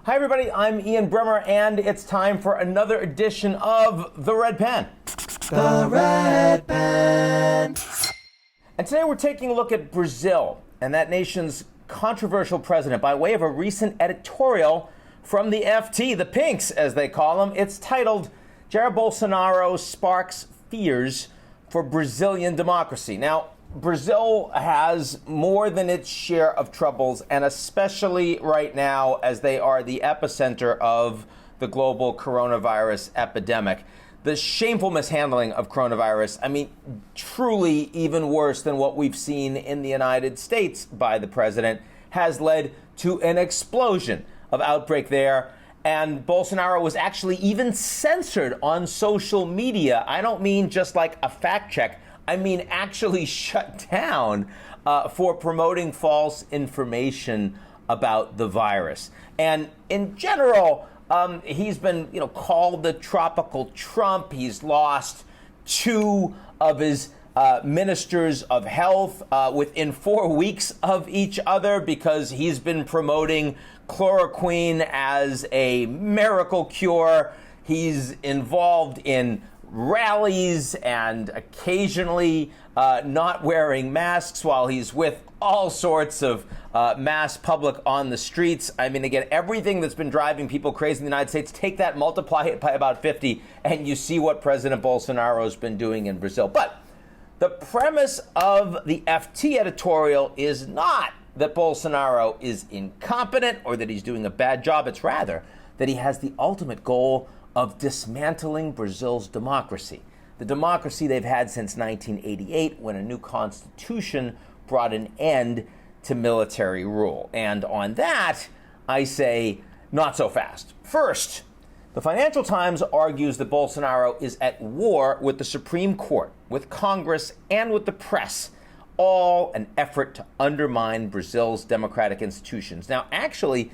Hi, everybody. I'm Ian Bremmer, and it's time for another edition of The Red Pen. The Red Pen. And today we're taking a look at Brazil and that nation's controversial president by way of a recent editorial from the FT, the Pinks, as they call them. It's titled, Jair Bolsonaro Sparks Fears for Brazilian Democracy. Now, Brazil has more than its share of troubles, and especially right now as they are the epicenter of the global coronavirus epidemic. The shameful mishandling of coronavirus, truly even worse than what we've seen in the United States by the president, has led to an explosion of outbreak there. And Bolsonaro was actually even censored on social media. I don't mean just like a fact check. I mean actually shut down for promoting false information about the virus. And in general, he's been, called the tropical Trump. He's lost two of his ministers of health within 4 weeks of each other because he's been promoting chloroquine as a miracle cure. He's involved in rallies and occasionally not wearing masks while he's with all sorts of mass public on the streets. Again, everything that's been driving people crazy in the United States, take that, multiply it by about 50, and you see what President Bolsonaro's been doing in Brazil. But the premise of the FT editorial is not that Bolsonaro is incompetent or that he's doing a bad job. It's rather that he has the ultimate goal of dismantling Brazil's democracy, the democracy they've had since 1988, when a new constitution brought an end to military rule. And on that, I say, not so fast. First, the Financial Times argues that Bolsonaro is at war with the Supreme Court, with Congress, and with the press, all an effort to undermine Brazil's democratic institutions. Now, actually,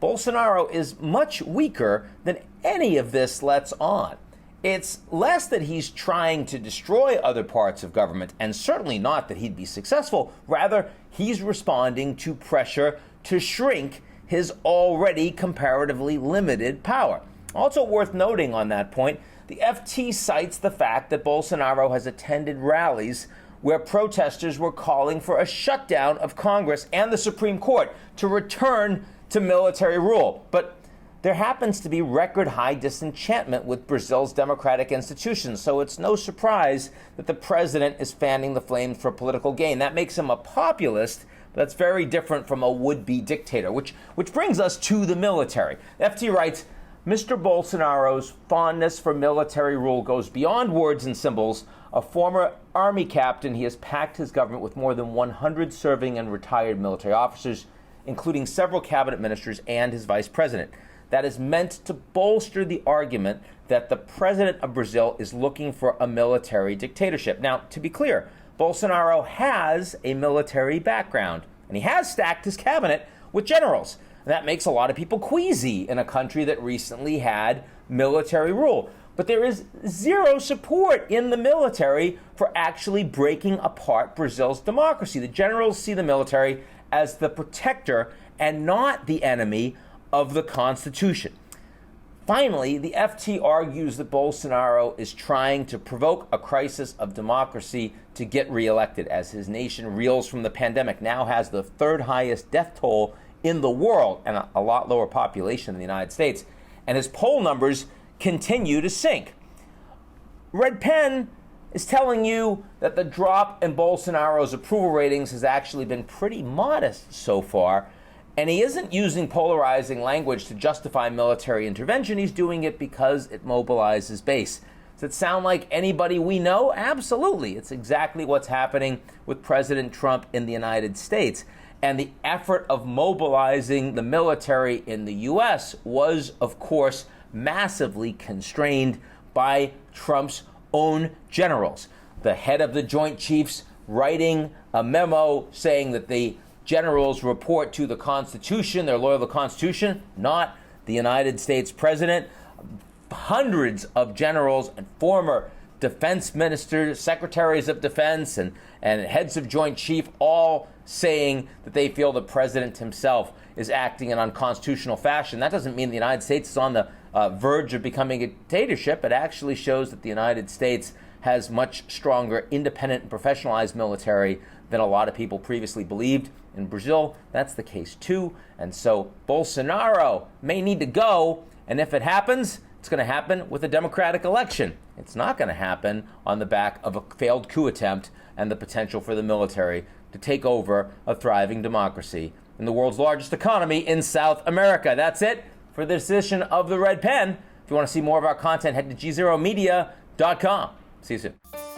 Bolsonaro is much weaker than any of this lets on. It's less that he's trying to destroy other parts of government, and certainly not that he'd be successful. Rather, he's responding to pressure to shrink his already comparatively limited power. Also worth noting on that point, the FT cites the fact that Bolsonaro has attended rallies where protesters were calling for a shutdown of Congress and the Supreme Court to return to military rule. But there happens to be record high disenchantment with Brazil's democratic institutions, so it's no surprise that the president is fanning the flames for political gain. That makes him a populist, but that's very different from a would-be dictator, which brings us to the military. The FT writes, Mr. Bolsonaro's fondness for military rule goes beyond words and symbols. A former army captain, he has packed his government with more than 100 serving and retired military officers, including several cabinet ministers and his vice president. That is meant to bolster the argument that the president of Brazil is looking for a military dictatorship. Now, to be clear, Bolsonaro has a military background, and he has stacked his cabinet with generals. And that makes a lot of people queasy in a country that recently had military rule. But there is zero support in the military for actually breaking apart Brazil's democracy. The generals see the military as the protector and not the enemy of the Constitution. Finally, the FT argues that Bolsonaro is trying to provoke a crisis of democracy to get reelected, as his nation reels from the pandemic, now has the third highest death toll in the world and a lot lower population in the United States, and his poll numbers continue to sink. Red Pen is telling you that the drop in Bolsonaro's approval ratings has actually been pretty modest so far, and he isn't using polarizing language to justify military intervention. He's doing it because it mobilizes base. Does it sound like anybody we know? Absolutely. It's exactly what's happening with President Trump in the United States. And the effort of mobilizing the military in the U.S. was, of course, massively constrained by Trump's own generals. The head of the Joint Chiefs writing a memo saying that the generals report to the Constitution, they're loyal to the Constitution, not the United States president. Hundreds of generals and former defense ministers, secretaries of defense, and heads of Joint Chief all saying that they feel the president himself is acting in unconstitutional fashion. That doesn't mean the United States is on the verge of becoming a dictatorship. It actually shows that the United States has much stronger, independent, and professionalized military than a lot of people previously believed. In Brazil, that's the case too. And so Bolsonaro may need to go, and if it happens, it's going to happen with a democratic election. It's not going to happen on the back of a failed coup attempt and the potential for the military to take over a thriving democracy in the world's largest economy in South America. That's it for this edition of The Red Pen. If you want to see more of our content, head to GZEROmedia.com. See you soon.